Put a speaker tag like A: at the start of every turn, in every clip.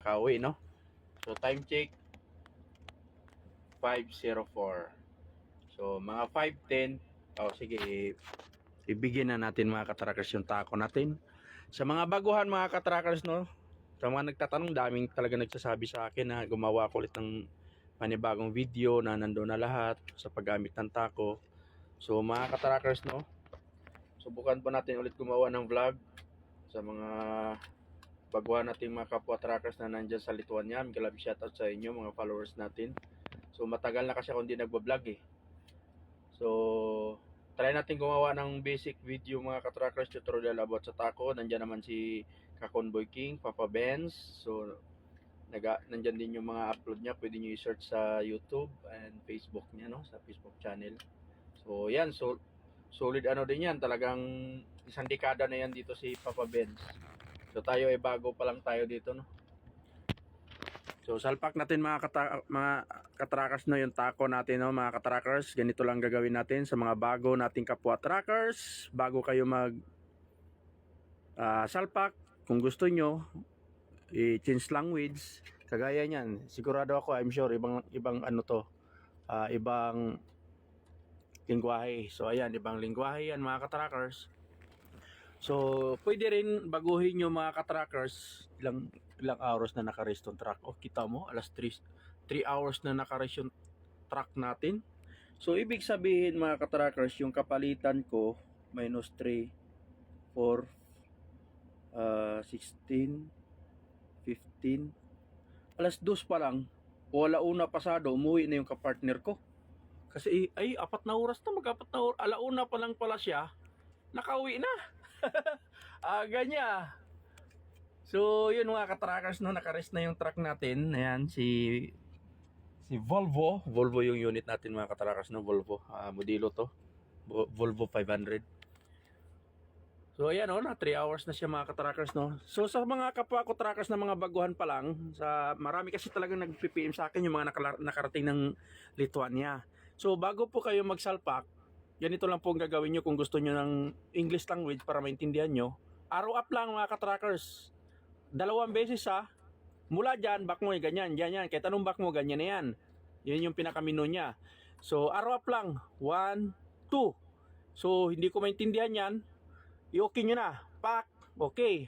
A: Kauwi, no? So, time check, 5:04. So, mga 5:10. Oh, sige, ibigyan na natin mga katrackers yung tako natin. Sa mga baguhan mga katrackers, no? Sa mga nagtatanong, daming talaga nagsasabi sa akin na gumawa ko ulit ng panibagong video na nandoon na lahat sa paggamit ng tako. So, mga katrackers, no? Subukan po natin ulit gumawa ng vlog sa mga baguhan nating mga kapwa trackers na nandyan sa Lithuania. May kalab shoutout sa inyo mga followers natin. So matagal na kasi ako hindi nagbablog eh. So try natin gumawa ng basic video mga katrackers tutorial about sa tako. Nandyan naman si Kakonboy King, Papa Benz. So nandyan din yung mga upload niya. Pwede nyo i-search sa YouTube and Facebook niya, no? Sa Facebook channel. So yan, so solid ano din yan. Talagang isang dekada na yan dito si Papa Benz. So tayo ay bago pa lang tayo dito, no. So salpak natin mga katrackers, no, yung tako natin, no, mga katrackers. Ganito lang gagawin natin sa mga bago nating kapwa trackers. Bago kayo mag salpak, kung gusto nyo i-change language, kagaya niyan. Sigurado ako, I'm sure ibang ano to, ibang lingwahe. So ayan, ibang lingwahe yan mga katrackers. So, pwede rin baguhin nyo mga katrackers, ilang hours na naka-rest yung truck. O, kita mo, alas 3 hours na naka-rest yung truck natin. So, ibig sabihin mga katrackers, yung kapalitan ko, minus 3, 4, 16, 15, alas 2 pa lang, o alauna pasado, umuwi na yung kapartner ko. Kasi, ay, 4 na oras na, mag-4 na oras, alauna pa lang pala siya, nakauwi na. Ganyan. So, yun mga katrackers, no, naka-rest na yung truck natin. Ayan, si Volvo. Volvo yung unit natin mga katrackers, no, Volvo. Modelo to. Volvo 500. So, ayan, no, na 3 hours na siya mga katrackers, no. So, sa mga kapwa ko trackers na mga baguhan pa lang, marami kasi talagang nag-PPM sa akin yung mga nakarating ng Lithuania. So, bago po kayo magsalpak, ganito lang po ang gagawin nyo kung gusto nyo ng English language para maintindihan nyo. Arrow up lang mga katrackers. 2 beses mula dyan, back mo ganyan, ganyan. Kahit anong back mo, ganyan na yan. Yun yung pinakamino niya. So, arrow up lang. 1, 2. So, hindi ko maintindihan yan. I-okay nyo na. Pak. Okay.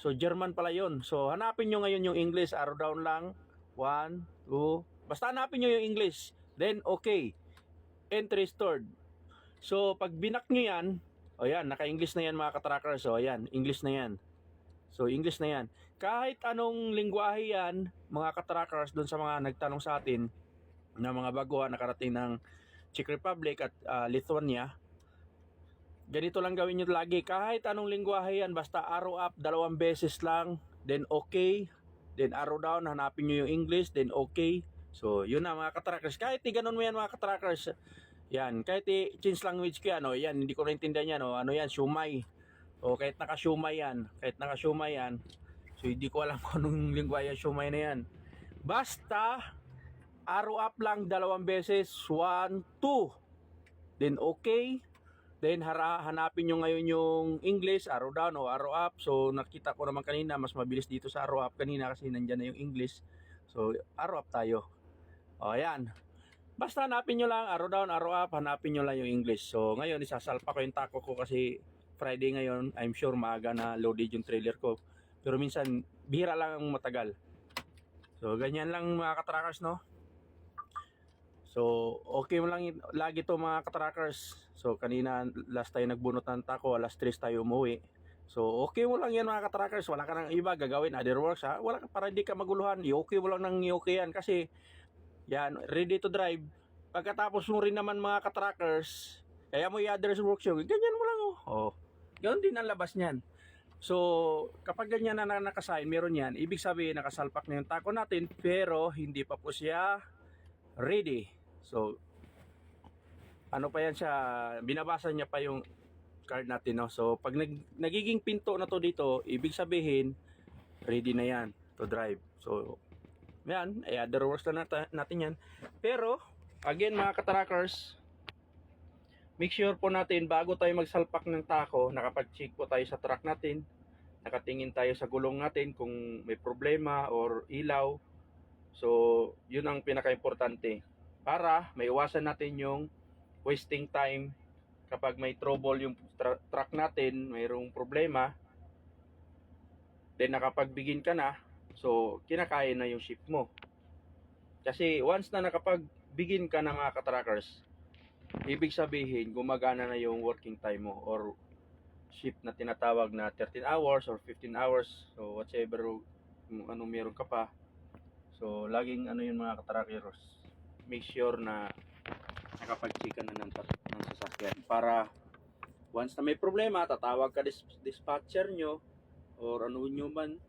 A: So, German pala yun. So, hanapin nyo ngayon yung English. Arrow down lang. 1, 2. Basta hanapin nyo yung English. Then, okay. Entry stored. So, pag binak nyo yan, o yan, naka-English na yan mga katrackers. So, ayan, English na yan. So, English na yan. Kahit anong lingwahe yan, mga katrackers, doon sa mga nagtanong sa atin, na mga baguhan nakarating ng Czech Republic at Lithuania, ganito lang gawin nyo lagi. Kahit anong lingwahe yan, basta arrow up, 2 beses lang, then okay, then arrow down, hanapin nyo yung English, then okay. So, yun na mga katrackers. Kahit ganun mo yan mga katrackers, yan, kahit i-change language ko yan, o yan, hindi ko naintindihan yan, o ano yan, shumay. O kahit naka-shumay yan, so hindi ko alam kung anong lingwa yan, shumay na yan. Basta, arrow up lang 2 beses, 1, 2. Then okay. Then hanapin nyo ngayon yung English, arrow down o arrow up. So nakita ko naman kanina, mas mabilis dito sa arrow up kanina kasi nandyan na yung English. So arrow up tayo. O yan. Basta hanapin nyo lang, arrow down, arrow up, hanapin nyo lang yung English. So ngayon, isasalpa ko yung tako ko kasi Friday ngayon, I'm sure maaga na loaded yung trailer ko. Pero minsan, bihira lang ang matagal. So ganyan lang mga katrackers, no? So okay mo lang lagi to mga katrackers. So kanina, last tayo nagbunot ng tako, alas 3 tayo umuwi. So okay mo lang yan mga katrackers, wala ka nang iba gagawin, other works ha. Wala ka, para hindi ka maguluhan, i-okay mo lang ng i-okay yan kasi yan, ready to drive. Pagkatapos mo rin naman mga katrackers, kaya mo i-address workshop, ganyan mo lang oh. Ganun din ang labas niyan. So, kapag ganyan na nakasign, meron yan, ibig sabihin nakasalpak na yung tako natin, pero hindi pa po siya ready. So, ano pa yan siya, binabasa niya pa yung card natin, no? So, pag nagiging pinto na to dito, ibig sabihin, ready na yan to drive. So, yan, other works na natin yan. Pero, again mga katrackers, make sure po natin bago tayo magsalpak ng tako, nakapag-check po tayo sa truck natin nakatingin tayo sa gulong natin kung may problema or ilaw. So, yun ang pinaka-importante para maiwasan natin yung wasting time kapag may trouble yung truck natin, mayroong problema, then nakapagbigin ka na, so kinakaya na yung shift mo. Kasi once na nakapagbigin ka ng mga katrackers, ibig sabihin gumagana na yung working time mo or shift na tinatawag na 13 hours or 15 hours, so whatever kung anong meron ka pa. So laging ano yung mga katrackers, make sure na nakapag-checka na ng sasakyan para once na may problema, tatawag ka dispatcher nyo or ano nyo man,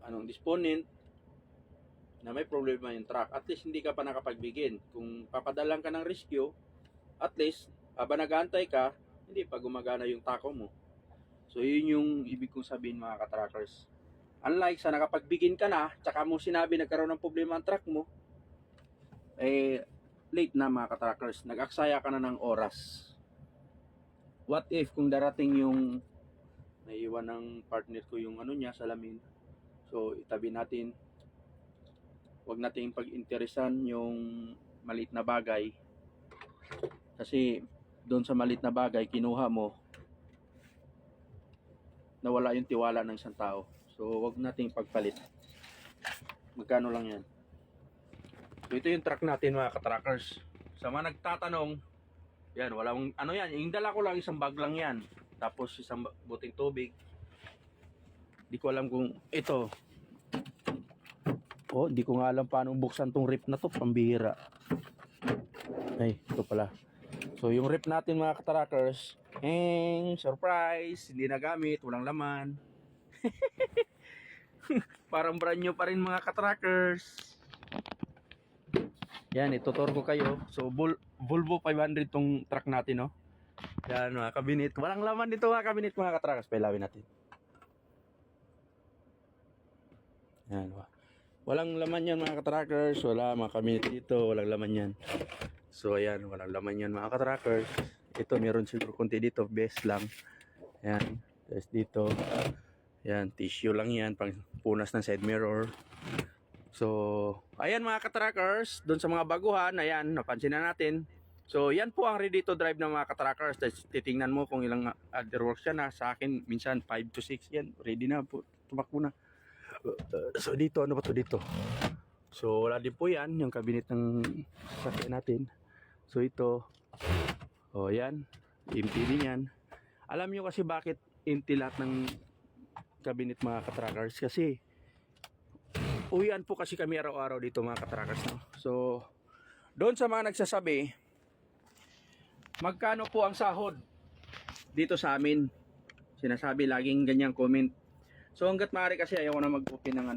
A: anong disponent na may problema yung truck, at least hindi ka pa nakapagbigin. Kung papadalang ka ng rescue, at least habang nag-aantay ka, hindi pa gumagana yung tako mo. So yun yung ibig kong sabihin mga katrackers. Unlike sa nakapagbigin ka na, tsaka mo sinabi nagkaroon ng problema ang truck mo, late na mga katrackers, nag-aksaya ka na ng oras. What if kung darating yung naiwan ng partner ko yung ano niya, salamin, so itabi natin, wag nating pag-interesan yung maliit na bagay, kasi doon sa maliit na bagay kinuha mo, nawala yung tiwala ng isang tao. So wag nating pagpalit. Magkano lang yan. So ito yung truck natin mga katrackers. Sa mga nagtatanong, yan, walang ano yan, yung dala ko lang isang bag lang yan, tapos isang buting tubig. Di ko alam kung ito, di ko nga alam paano buksan tong rip na to, pambihira. Ay, ito pala. So yung rip natin mga katrackers, surprise, hindi nagamit, walang laman. Parang brand new pa rin mga katrackers. Yan, itutur ko kayo. So Volvo 500 tong truck natin, no. Yan mga kabinit. Walang laman dito mga kabinit mga katrackers. Pailawin natin. Yan. Walang laman yan mga katrackers. Wala mga kabinit dito. Walang laman yan. So ayan, walang laman yan mga katrackers. Ito meron siguro konti dito. Best lang. Yan. Tapos dito. Yan, tissue lang yan. Pang punas ng side mirror. So, ayan mga katrackers, doon sa mga baguhan, ayan, napansin na natin. So, yan po ang ready to drive ng mga katrackers. Titingnan mo kung ilang afterworks yan. Sa akin, minsan 5 to 6 yan. Ready na po, tumakbo na. So, dito, ano ba to dito? So, wala din po yan, yung cabinet ng sasakyan natin. So, ito, yan, empty din yan. Alam nyo kasi bakit empty lahat ng cabinet mga katrackers? Kasi, uwian po kasi kami araw-araw dito mga katrackers, no? So, doon sa mga nagsasabi, magkano po ang sahod dito sa amin? Sinasabi laging ganyang comment. So, hanggat maaari kasi ayaw ko na mag-open ng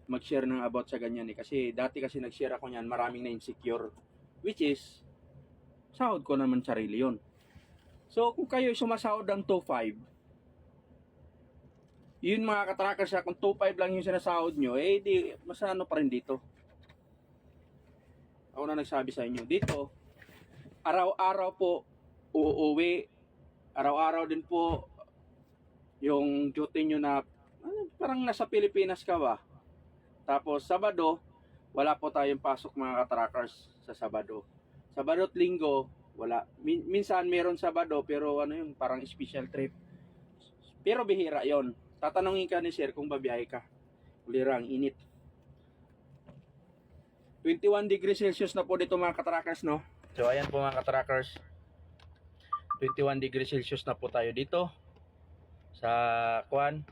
A: mag-share ng about sa ganyan eh. Kasi dati kasi nag-share ako niyan, maraming na insecure. Which is, sahod ko naman sarili yun. So, kung kayo sumasahod ng 2.5, yun mga katrackers, kung 2.5 lang yung sinasahod nyo, di masano pa rin dito. Ako na nagsabi sa inyo. Dito, araw-araw po uuwi. Araw-araw din po yung duty nyo na parang nasa Pilipinas ka ba. Tapos Sabado, wala po tayong pasok mga katrackers sa Sabado. Sabado at Linggo, wala. Minsan meron Sabado pero yung parang special trip. Pero bihira yon. Tatanungin ka ni sir kung babiyahe ka. Ulirang init. 21 degrees Celsius na po dito mga katrackers, no? So ayan po mga katrackers. 21 degrees Celsius na po tayo dito. Sa kuan.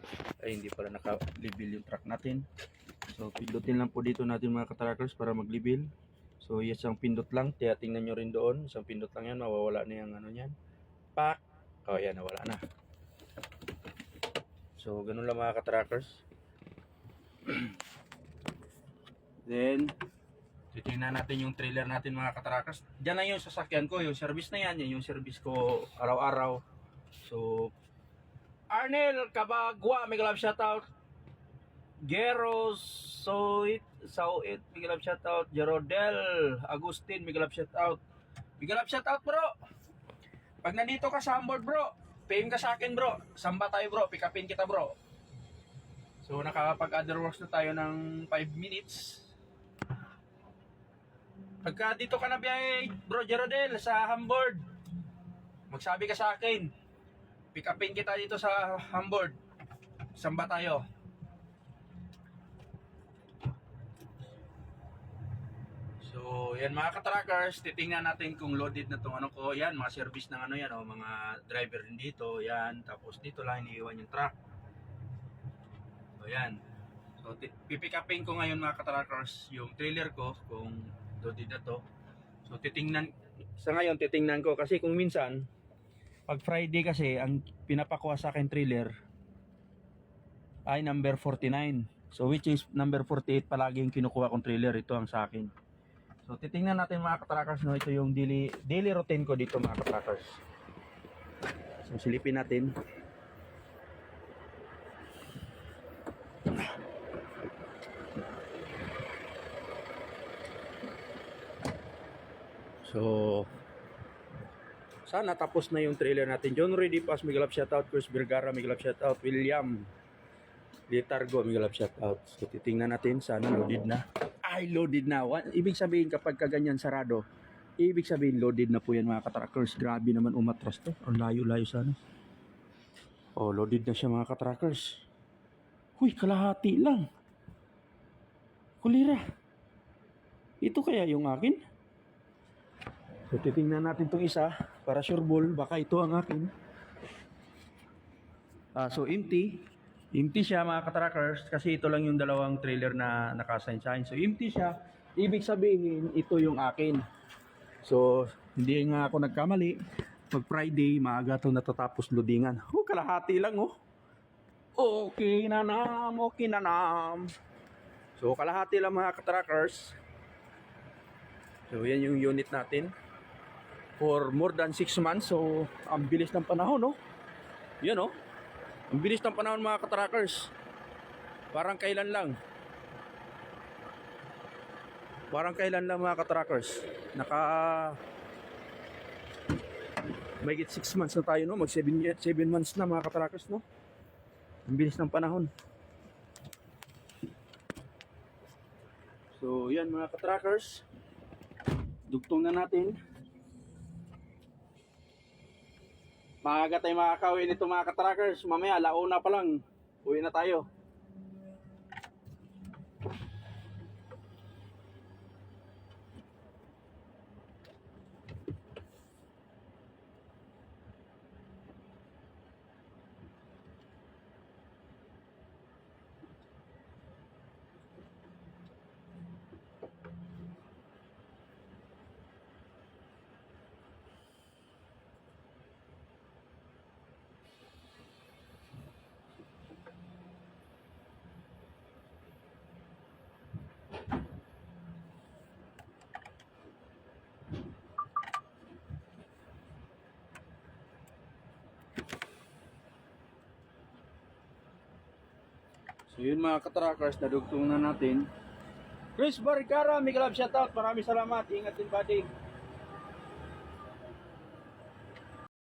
A: Ay hindi pala naka-level yung truck natin. So pindutin lang po dito natin mga katrackers para mag-level. So yes, ang pindot lang. Tingnan nyo rin doon. Isang pindot lang yan. Mawawala na yung ano yan. Pak. Ayan, nawala na. So, ganun lang mga katrackers. Then, titingnan natin yung trailer natin mga katrackers. Diyan lang yung sasakyan ko, yung service na yan. Yan yung service ko araw-araw. So, Arnel Kabagwa, may love shoutout. Geros, Soit, may love shoutout. Jerodel, Agustin, may love shoutout. May love shoutout bro. Pag nandito ka sa onboard bro, PM ka sa akin bro. Samba tayo bro, pick upin kita bro. So nakakapag-other works na tayo ng 5 minutes. Pagka dito ka na biyahe, bro Jerodel, sa Hamburg, magsabi ka sa akin. Pick upin kita dito sa Hamburg. Samba tayo. So, yan mga ka-trackers, titingnan natin kung loaded na tong ano ko. Yan, mga service ng ano yan, mga driver din dito. Yan, tapos dito lang iniiwan yung truck. So, yan. So, pipick upin ko ngayon mga ka-trackers yung trailer ko kung loaded na to. So, sa ngayon titingnan ko kasi kung minsan, pag Friday kasi, ang pinapakuha sa akin trailer ay number 49. So, which is number 48 palagi yung kinukuha kong trailer. Ito ang sa akin. So, titingnan natin mga ka-trackers, no? Ito yung daily routine ko dito mga ka-trackers. So, silipin natin. So, sana tapos na yung trailer natin. John Ready Pass, Migalap shoutout. Chris Vergara, Migalap shoutout. William Litargo, Migalap shoutout. So, titingnan natin. Sana loaded na. Ay, loaded na. Ibig sabihin kapag kaganyan sarado, ibig sabihin loaded na po yan mga ka-trackers. Grabe naman umatras to. Ang layo-layo sana. Oh, loaded na siya mga ka-trackers. Huy, kalahati lang. Kulira. Ito kaya yung akin? So, titingnan natin itong isa para sure ball. Baka ito ang akin. So, empty. Empty siya mga ka-trackers kasi ito lang yung dalawang trailer na naka-assign sa akin. So empty siya, ibig sabihin ito yung akin. So hindi nga ako nagkamali. Pag Friday, maaga ito natatapos loadingan. Oh, kalahati lang oh. Okay na nam, okay na nam. So kalahati lang mga ka-trackers. So yan yung unit natin. For more than 6 months. So ang bilis ng panahon oh. Yan oh. Ang bilis ng panahon mga ka-trackers. Parang kailan lang. Parang kailan lang mga ka-trackers. Mahigit 6 months na tayo no. Mag 7 months na mga ka-trackers no. Ang bilis ng panahon. So yan mga ka-trackers. Dugtong na natin. Maaga tayo makakauwi nito mga ka-trackers. Mamaya, alauna pa lang. Uwi na tayo. So yun mga ka-trackers, nadugtong na natin. Chris Vergara, Migalab shoutout. Maraming salamat. Ingat din buddy.